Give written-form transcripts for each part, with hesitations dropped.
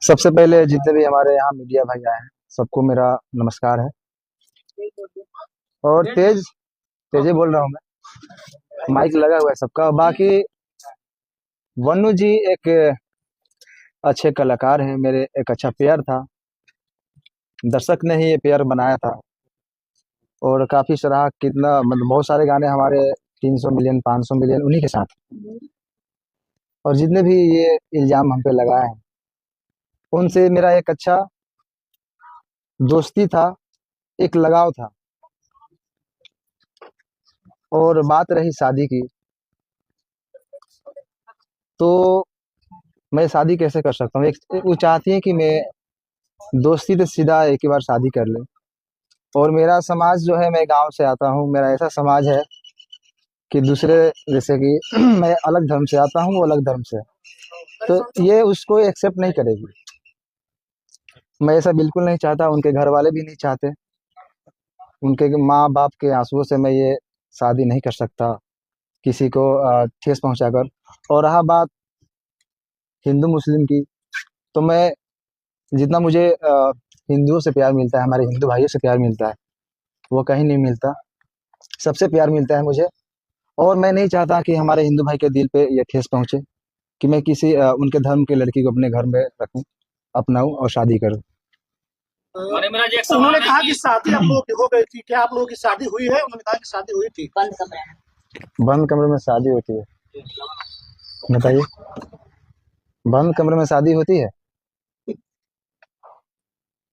सबसे पहले जितने भी हमारे यहाँ मीडिया भाई आए हैं सबको मेरा नमस्कार है। और तेज ही बोल रहा हूँ मैं, माइक लगा हुआ है सबका। बाकी वन्नू जी एक अच्छे कलाकार हैं, मेरे एक अच्छा पेयर था। दर्शक ने ही ये पेयर बनाया था और काफी सराहा। कितना मतलब बहुत सारे गाने हमारे 300 मिलियन 500 मिलियन उन्हीं के साथ। और जितने भी ये इल्जाम हम पे लगाए हैं उनसे मेरा एक अच्छा दोस्ती था, एक लगाव था। और बात रही शादी की, तो मैं शादी कैसे कर सकता हूँ। वो चाहती है कि मैं दोस्ती से सीधा एक ही बार शादी कर ले। और मेरा समाज जो है, मैं गांव से आता हूँ, मेरा ऐसा समाज है कि दूसरे, जैसे कि मैं अलग धर्म से आता हूँ, वो अलग धर्म से है, तो ये उसको एक्सेप्ट नहीं करेगी। मैं ऐसा बिल्कुल नहीं चाहता, उनके घर वाले भी नहीं चाहते। उनके माँ बाप के आंसुओं से मैं ये शादी नहीं कर सकता किसी को ठेस पहुंचाकर। और रहा बात हिंदू मुस्लिम की, तो मैं जितना मुझे हिंदुओं से प्यार मिलता है, हमारे हिंदू भाइयों से प्यार मिलता है, वो कहीं नहीं मिलता। सबसे प्यार मिलता है मुझे। और मैं नहीं चाहता कि हमारे हिंदू भाई के दिल पे ये ठेस पहुंचे कि मैं किसी उनके धर्म की लड़की को अपने घर में रखूं, अपनाऊं और शादी करूं। उन्होंने कहा कि शादी आप लोगों की हो गई थी, क्या आप लोगों की शादी हुई है? उन्होंने कहा कि शादी हुई थी। बंद कमरे में शादी होती है? बताइए, बंद कमरे में शादी होती है?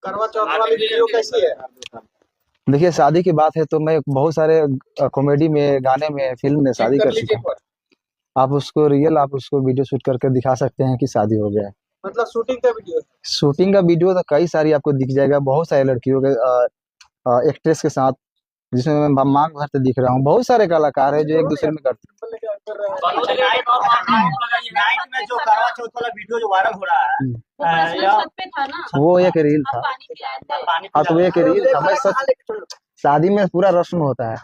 करवा चौथ वाली वीडियो कैसी है? देखिए, शादी की बात है तो मैं बहुत सारे कॉमेडी में, गाने में, फिल्म में शादी कर चुका हूँ। आप उसको वीडियो शूट करके दिखा सकते हैं कि शादी हो गया है। मतलब शूटिंग का वीडियो? शूटिंग का वीडियो तो कई सारी आपको दिख जाएगा, बहुत सारे लड़कियों के एक्ट्रेस के साथ, जिसमें मैं मांग भरते दिख रहा हूँ। बहुत सारे कलाकार हैं जो एक दूसरे में करते नाइट में जो करवा चौथ वाला वीडियो जो वायरल हो रहा है, वो एक रील था। हाँ, तो वो एक रील था। मैं सच, शादी में पूरा रस्म होता है,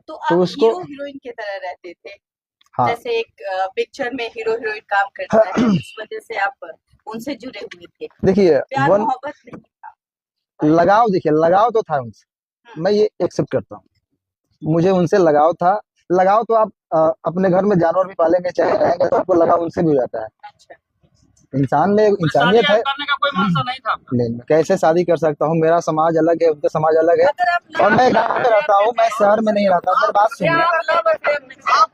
तो उसको हीरो हीरोइन की तरह रहते थे। हाँ, जैसे एक पिक्चर में हीरो हीरोइन काम करता है, इस वजह से आप उनसे जुड़े हुए थे। देखिए प्यार मोहब्बत नहीं था। लगाव, देखिए लगाव तो था उनसे, मैं ये एक्सेप्ट करता हूँ। मुझे उनसे लगाव था। लगाव तो आप अपने घर में जानवर भी पालेंगे, चाहे रहेंगे, तो आपको लगाव उनसे भी हो जाता है। अच्छा, इंसान में इंसानियत है। करने का कोई मकसद नहीं था। नहीं, मैं कैसे शादी कर सकता हूँ? मेरा समाज अलग है, उनका समाज अलग है। अगर आप और मैं गाँव में रहता हूँ, मैं शहर में नहीं रहता। मेरी बात सुनिए। आप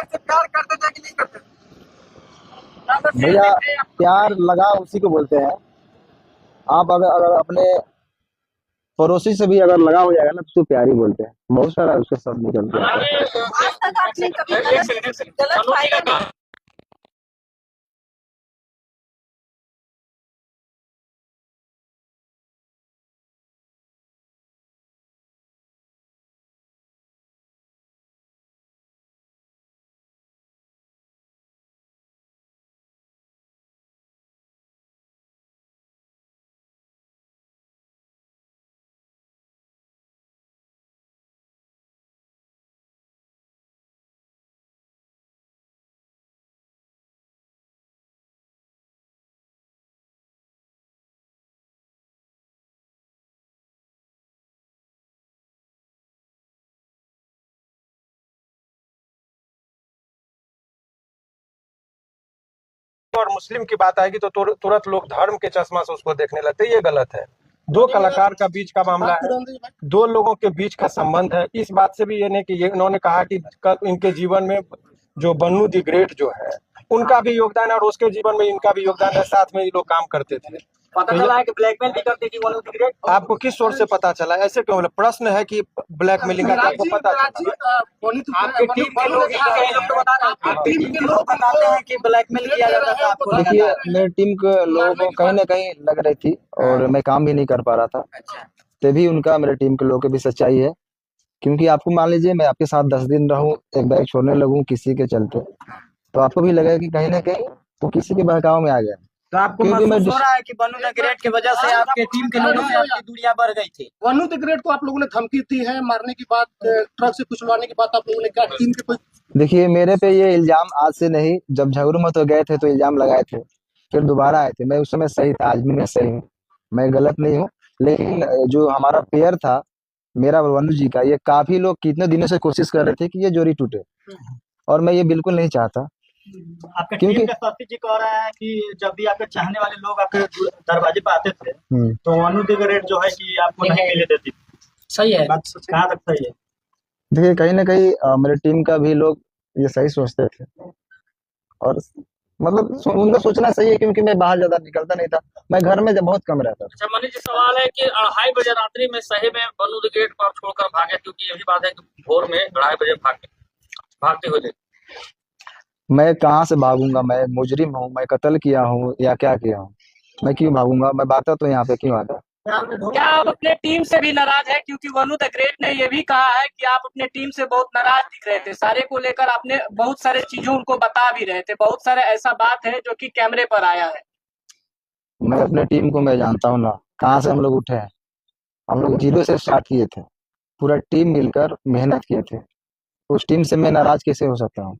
से प्यार करते थे कि नहीं करते? भैया, प्यार लगाव उसी को बोलते हैं। आप अगर अपने पड़ोसी से भी अगर लगा हो जाएगा ना, तो प्यार ही बोलते हैं। बहुत सारा उसके शब्द निकलते हैं। आज तक आपने कभी गलत फायदा नहीं। और मुस्लिम की बात आएगी तो तुरंत लोग धर्म के चश्मा से उसको देखने लगते हैं। ये गलत है। दो कलाकार का बीच का मामला है, दो लोगों के बीच का संबंध है। इस बात से भी ये नहीं कि ये इन्होंने कहा कि इनके जीवन में जो बन्नू दी ग्रेट जो है, उनका भी योगदान है और उसके जीवन में इनका भी योगदान है। साथ में ये लोग काम करते थे। पता चला है कि ब्लैकमेल भी करते थी बन्नू दी ग्रेट। आपको किस सोर्स से पता चला? ऐसे क्यों बोले? प्रश्न है कि ब्लैकमेलिंग का आपको पता चला? आपके टीम के लोग बताते हैं कि ब्लैकमेल किया जाता था आपको। देखिए, मेरी टीम के लोगों को कहीं ना कहीं लग रही थी और मैं काम भी नहीं कर पा रहा था। तभी उनका, मेरे टीम के लोगों की भी सच्चाई है। क्योंकि आपको मान लीजिए, मैं आपके साथ 10 दिन रहूं, एक बैग छोड़ने लगूं किसी के चलते, तो आपको भी लगेगा कि कहीं ना कहीं वो किसी के बहकाव में आ गया। तो आपको महसूस हो रहा है कि बन्नू द ग्रेट की वजह से आपके टीम के लोगों से आपकी दूरियां बढ़ गई थी? बन्नू द ग्रेट को आप लोगों ने धमकी दी है, मारने की बात, ट्रक से कुचलवाने की बात आप लोगों ने क्या टीम के कोई? देखिए, मेरे पे ये इल्जाम आज से नहीं, जब झगड़ू में तो गए थे तो इल्जाम लगाए थे। फिर दोबारा आए थे। मैं उस समय सही था, आज भी मैं सही हूँ, मैं गलत नहीं हूँ। लेकिन जो हमारा पेयर था, मेरा और वनु जी का, ये काफी लोग कितने दिनों से कोशिश कर रहे थे कि ये जोड़ी टूटे, और मैं ये बिल्कुल नहीं चाहता। आपके क्योंकि टीम के साथी जी कह रहा है कि जब भी आपके चाहने वाले लोग आपके दरवाजे पर आते थे तो वनु दी ग्रेट जो है कि आपको नहीं मिलने देती। सही है। बात कहाँ तक सही है? देखिए, कहीं ना कहीं मेरे टीम का भी लोग ये सही सोचते थे, और मतलब उनका सोचना सही है, क्योंकि मैं बाहर ज्यादा निकलता नहीं था, मैं घर में जब बहुत कम रहता था। अच्छा मनीष जी, सवाल है कि 2:30 बजे रात्रि में सही में वनु द ग्रेट को आप छोड़कर भागे, क्योंकि ये भी बात है कि भोर में 2:30 बजे भागते हुए देखे। मैं कहाँ से भागूंगा? मैं मुजरिम हूँ? मैं कत्ल किया हूँ या क्या किया हूँ? मैं क्यों भागूंगा? मैं बाता तो यहाँ पे क्यों आता? क्या आप अपने टीम से भी नाराज है? क्योंकि वनु द ग्रेट ने ये भी कहा है कि आप अपने टीम से बहुत नाराज दिख रहे थे, सारे को लेकर आपने बहुत सारे चीजों उनको बता भी रहे थे, बहुत सारे ऐसा बात है जो कि कैमरे पर आया है। मैं अपने टीम को मैं जानता हूँ ना, कहाँ से हम लोग उठे हैं। हम लोग 0 से स्टार्ट किए थे, पूरा टीम मिलकर मेहनत किए थे। उस टीम से मैं नाराज कैसे हो सकता हूँ?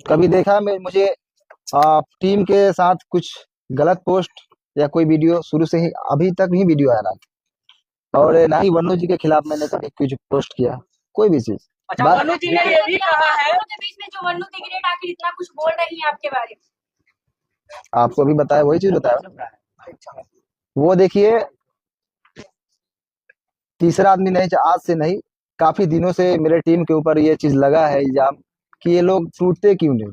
कभी देखा मुझे टीम के साथ कुछ गलत पोस्ट या कोई वीडियो? शुरू से ही अभी तक ही वीडियो आ रहा था, और ना ही वनु जी के खिलाफ मैंने कभी कुछ पोस्ट किया, कोई भी चीज। अच्छा, वनु जी ने ये भी कहा है, के बीच में जो वनु दी ग्रेट आखिर इतना कुछ बोल रही है आपके बारे में। आपको भी बताया, वही चीज बताया। वो देखिए, तीसरा आदमी नहीं, आज से नहीं, काफी दिनों से मेरे टीम के ऊपर ये चीज लगा है इल्जाम कि ये लोग टूटते क्यों नहीं,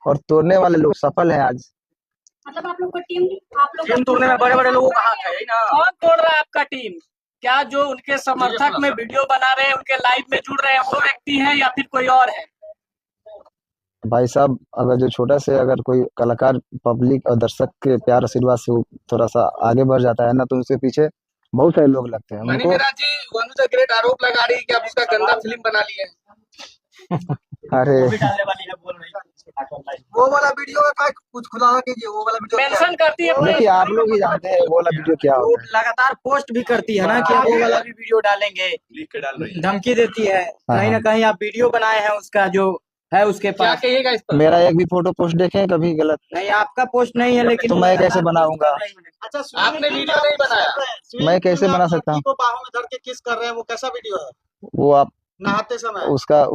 और तोड़ने वाले लोग सफल हैं आज। मतलब आप लोग को टीम तोड़ने में बड़े बड़े लोगों का हाथ है ना? कौन तोड़ रहा है आपका टीम? क्या जो उनके समर्थक में वीडियो बना रहे हैं, उनके लाइव में जुड़ रहे हैं, वो व्यक्ति हैं या फिर कोई और है? भाई साहब, अगर जो छोटा से अगर कोई कलाकार पब्लिक और दर्शक के प्यार आशीर्वाद से वो थोड़ा सा आगे बढ़ जाता है ना, तो उसके पीछे बहुत सारे लोग लगते हैं। उनको वनु द ग्रेट आरोप लगा रही है कि आप उसका गंदा फिल्म बना लिए हैं। अरे वो भी डालने वाली है, बोल रही है। वो वाला वीडियो का कुछ खुलासा कीजिए, वो वाला वीडियो मेंशन करती है देखिए, आप लोग ही जानते हैं वो वाला वीडियो क्या वो होता है। लगातार पोस्ट भी करती है ना कि आप वो वाला भी वीडियो डालेंगे, धमकी देती है। कहीं ना कहीं आप वीडियो बनाए हैं उसका जो है उसके क्या पास। कहिएगा इस पर? मेरा एक भी फोटो पोस्ट देखें कभी गलत? नहीं, आपका पोस्ट नहीं है, लेकिन तो मैं कैसे बनाऊंगा? अच्छा, आपने वीडियो नहीं बनाया? मैं कैसे बना सकता हूँ? को बाहों में धर के किस कर रहे हैं, वो कैसा वीडियो है? वो आप नहाते समय उसका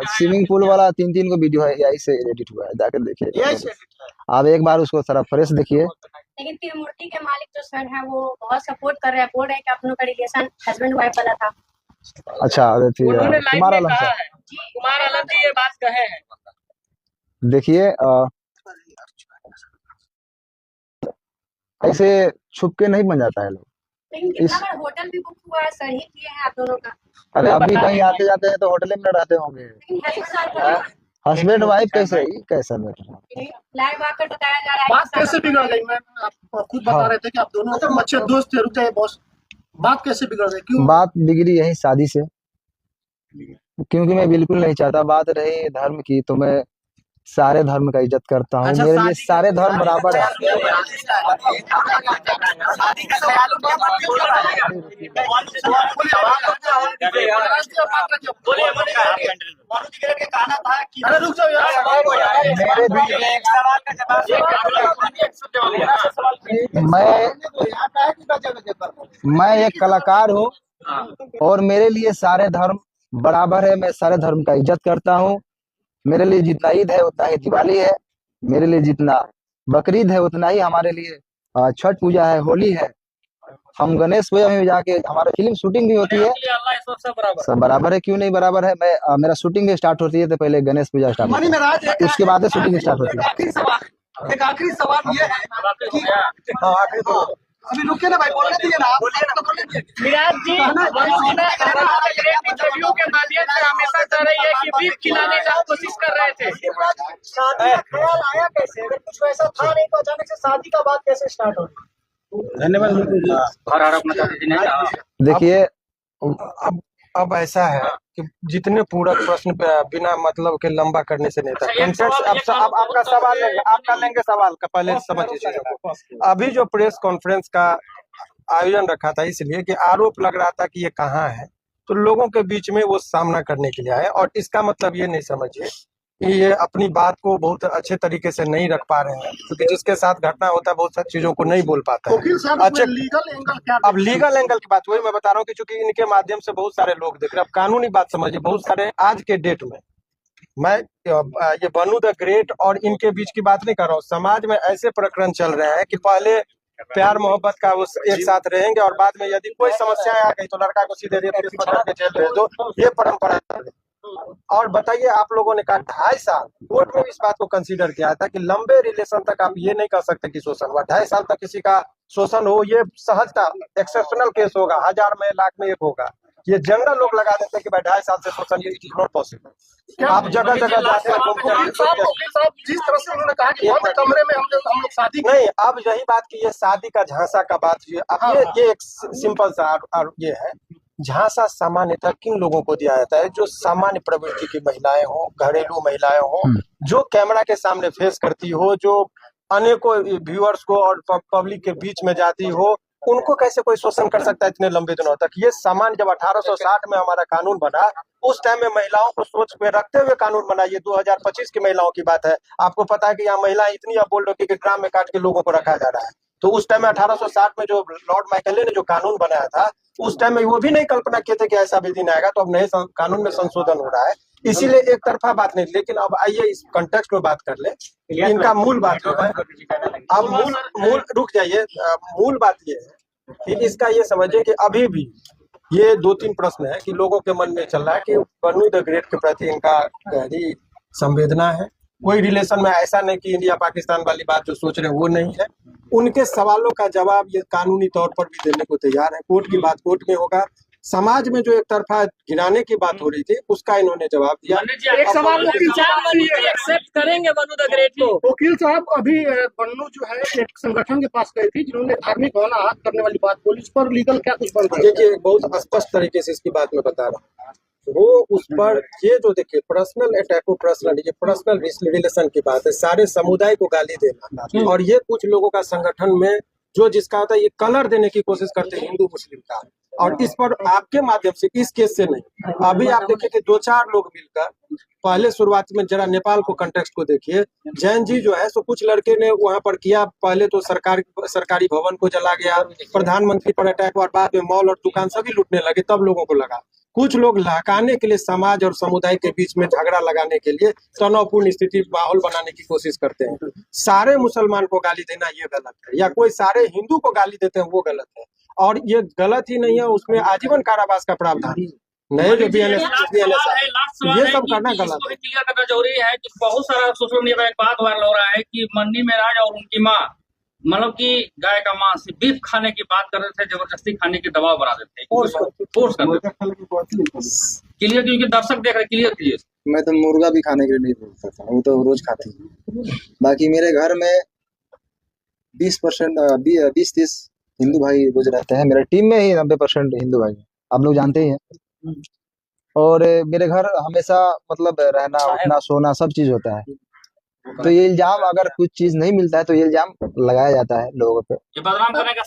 स्विमिंग पूल वाला 3 को वीडियो है, यही से एडिट हुआ है, जाकर देखिए। यही से edit है। आप एक बार उसको थोड़ा फ्रेश देखिए। लेकिन फिर मूर्ति के मालिक जो सर है वो बहुत सपोर्ट कर रहे हैं, बोल रहे हैं कि आप लोगों का रिलेशन हस्बैंड वाइफ वाला था। अच्छा, अरे फिर उन्होंने लाइव कुमार में आलम कहा सर, है, कुमार आलम जी ये बात कहे हैं। देखिए, ऐसे छुप के नहीं बन जाता है लोग। लेकिन कितना बार होटल भी बुक हुआ है, सर ही किए हैं आप दोनों का। अरे अभी कहीं आते जाते हैं तो होटल में रहते होंगे। लेकिन हस्बैंड वाइफ कैसे? कैसा बैठा? लाइव आकर बताया जा रहा है बात कि कैसे बिगड़ गई? मैं आप खुद बता रहे थे कि आप दोनों अच्छे दोस्त थे। रुके बॉस, बात कैसे बिगड़ गई? क्यों बात बिगड़ी यही शादी से, क्योंकि मैं बिल्कुल नहीं चाहता। बात रही धर्म की, तो मैं सारे धर्म का इज्जत करता हूँ। मेरे लिए सारे धर्म बराबर है। वनु दी ग्रेट का कहना था कि अरे रुक जाओ यार। मेरे दिल मैं एक कलाकार हूँ, और मेरे लिए सारे धर्म बराबर है। मैं सारे धर्म का इज्जत करता हूँ। मेरे लिए जितना ईद है उतना ही दिवाली है, मेरे लिए जितना बकरीद है उतना ही हमारे लिए छठ पूजा है, होली है। हम गणेश पूजा में जाके हमारा फिल्म शूटिंग भी होती है। सब बराबर है, क्यों नहीं बराबर है? मैं मेरा शूटिंग स्टार्ट होती है तो पहले गणेश पूजा स्टार्ट होती है, उसके बाद शूटिंग स्टार्ट होती है। एक आखिरी सवाल ये है कि अभी रुके ना भाई, बोलने दीजिए ना, बोलने दीजिए। विराट जी, वनु जी ने इंटरव्यू के माध्यम से हमेशा कह रही है कि बीफ खिलाने का कोशिश कर रहे थे। शादी का ख्याल आया कैसे? अगर कुछ वैसा था नहीं तो अचानक से शादी का बात कैसे स्टार्ट हो? देखिए, अब ऐसा है कि जितने पूरक प्रश्न पे बिना मतलब के लंबा करने से नहीं था। कॉन्फ्रेंस अब आपका सवाल लेंगे, आपका लेंगे सवाल का, पहले समझिए चीजों को। अभी जो प्रेस कॉन्फ्रेंस का आयोजन रखा था, इसलिए कि आरोप लग रहा था कि ये कहाँ है, तो लोगों के बीच में वो सामना करने के लिए आए। और इसका मतलब ये नहीं समझिए कि ये अपनी बात को बहुत अच्छे तरीके से नहीं रख पा रहे हैं, क्योंकि जिसके साथ घटना होता है बहुत सारी चीजों को नहीं बोल पाता है। वकील साहब अच्छा, लीगल एंगल क्या अब लीगल एंगल की बात वही मैं बता रहा हूँ कि चूंकि इनके माध्यम से बहुत सारे लोग देख रहे हैं। अब कानूनी बात समझिए, बहुत सारे आज के डेट में मैं ये बनू द ग्रेट और इनके बीच की बात नहीं कर रहा हूँ। समाज में ऐसे प्रकरण चल रहे हैं कि पहले प्यार मोहब्बत का वो एक साथ रहेंगे और बाद में यदि कोई समस्या आ गई तो लड़का को सीधे रेप केस पकड़ के जेल भेज दो, ये परंपरा है। और बताइए, आप लोगों ने कहा 2.5 साल, कोर्ट में भी इस बात को कंसीडर किया था कि लंबे रिलेशन तक आप ये नहीं कह सकते कि शोषण हुआ। 2.5 साल तक किसी का शोषण हो, ये सहजता एक्सेप्शनल केस होगा, 1000 में 1,00,000 में एक होगा। ये जनरल लोग लगा देते हैं कि भाई 2.5 साल से शोषण, ये इज नॉट पॉसिबल। आप जगह जगह जाते हैं वकील साहब जिस तरह से उन्होंने कहा कि बंद कमरे में हम लोग शादी नहीं, अब यही बात की ये शादी का झांसा का बात हुई। अब ये एक सिंपल सा और ये है, झांसा सामान्यतः किन लोगों को दिया जाता है? जो सामान्य प्रवृत्ति की महिलाएं हो, घरेलू महिलाएं हो, जो कैमरा के सामने फेस करती हो, जो अनेकों व्यूअर्स को और पब्लिक के बीच में जाती हो, उनको कैसे कोई शोषण कर सकता है इतने लंबे दिनों तक? ये सामान्य जब 1860 में हमारा कानून बना, उस टाइम में महिलाओं को सोच में रखते हुए कानून बना। ये 2025 की महिलाओं की बात है। आपको पता है कि यहाँ महिलाएं इतनी बोल्ड होती है कि ड्राम में काट के लोगों को रखा जा रहा है। तो उस टाइम में 1860 में जो लॉर्ड मैकले ने जो कानून बनाया था, उस टाइम में वो भी नहीं कल्पना किए थे कि ऐसा भी दिन आएगा। तो अब नए कानून में संशोधन हो रहा है, इसीलिए एक तरफा बात नहीं। लेकिन अब आइए इस कॉन्टेक्स्ट में बात कर ले। इनका मूल बात जो है, अब मूल रुक जाइए, मूल बात ये है कि इसका ये समझिए कि अभी भी ये 2-3 प्रश्न है कि लोगों के मन में चल रहा है कि बनू द ग्रेट के प्रति इनका गहरी संवेदना है। कोई रिलेशन में ऐसा नहीं कि इंडिया पाकिस्तान वाली बात जो सोच रहे हैं वो नहीं है। उनके सवालों का जवाब ये कानूनी तौर पर भी देने को तैयार है। कोर्ट की बात कोर्ट में होगा। समाज में जो एक तरफा गिराने की बात हो रही थी, उसका इन्होंने जवाब दिया। एक सवाल एक्सेप्ट करेंगे बनू द ग्रेट को? वकील साहब अभी बन्नू जो है एक संगठन के पास गए थे जिन्होंने धार्मिक भावना आहत करने वाली बात बोली, इस पर लीगल क्या कुछ बन रहा है? देखिए, बहुत स्पष्ट तरीके से इसकी बात मैं बता रहा हूँ। वो उस पर ये जो देखिए पर्सनल अटैक को पर्सनल, ये पर्सनल रिलेशन की बात है। सारे समुदाय को गाली देना, और ये कुछ लोगों का संगठन में जो जिसका होता है ये कलर देने की कोशिश करते हैं हिंदू मुस्लिम का। और इस पर आपके माध्यम से, इस केस से नहीं, अभी आप देखिए कि 2-4 लोग मिलकर पहले शुरुआत में जरा नेपाल को कंटेक्स्ट को देखिए। जैन जी जो है सो कुछ लड़के ने वहां पर किया, पहले तो सरकारी भवन को जला गया, प्रधानमंत्री पर अटैक हुआ, बाद में मॉल और दुकान सभी लूटने लगे। तब लोगों को लगा कुछ लोग लहकाने के लिए समाज और समुदाय के बीच में झगड़ा लगाने के लिए तनावपूर्ण स्थिति माहौल बनाने की कोशिश करते हैं। सारे मुसलमान को गाली देना ये गलत है, या कोई सारे हिंदू को गाली देते हैं वो गलत है। और ये गलत ही नहीं है, उसमें आजीवन कारावास का प्रावधान नए जो BNS ये सब करना गलत है। क्लियर करना जरूरी है कि बहुत सारा सोशल मीडिया पर एक बात वायरल हो रहा है कि मन्नी मेराज और उनकी माँ मतलब कि गाय का मांस बीफ खाने की बात कर रहे थे, जबरदस्ती खाने के दबाव बना देते हैं, फोर्स कर देते हैं। क्लियर, क्योंकि दर्शक देख रहे, क्लियर क्लियर। मैं तो मुर्गा भी खाने के लिए नहीं बोल सकता, वो तो रोज खाते हैं। बाकी मेरे घर में 20-30 हिंदू भाई रोज रहते हैं। मेरे टीम में ही 90% हिंदू भाई हैं, आप लोग जानते ही हैं। और मेरे घर हमेशा मतलब रहना उठना सोना सब चीज होता है। तो ये इल्जाम, अगर कुछ चीज नहीं मिलता है तो ये इल्जाम लगाया जाता है लोगों पे। ये बदनाम करने का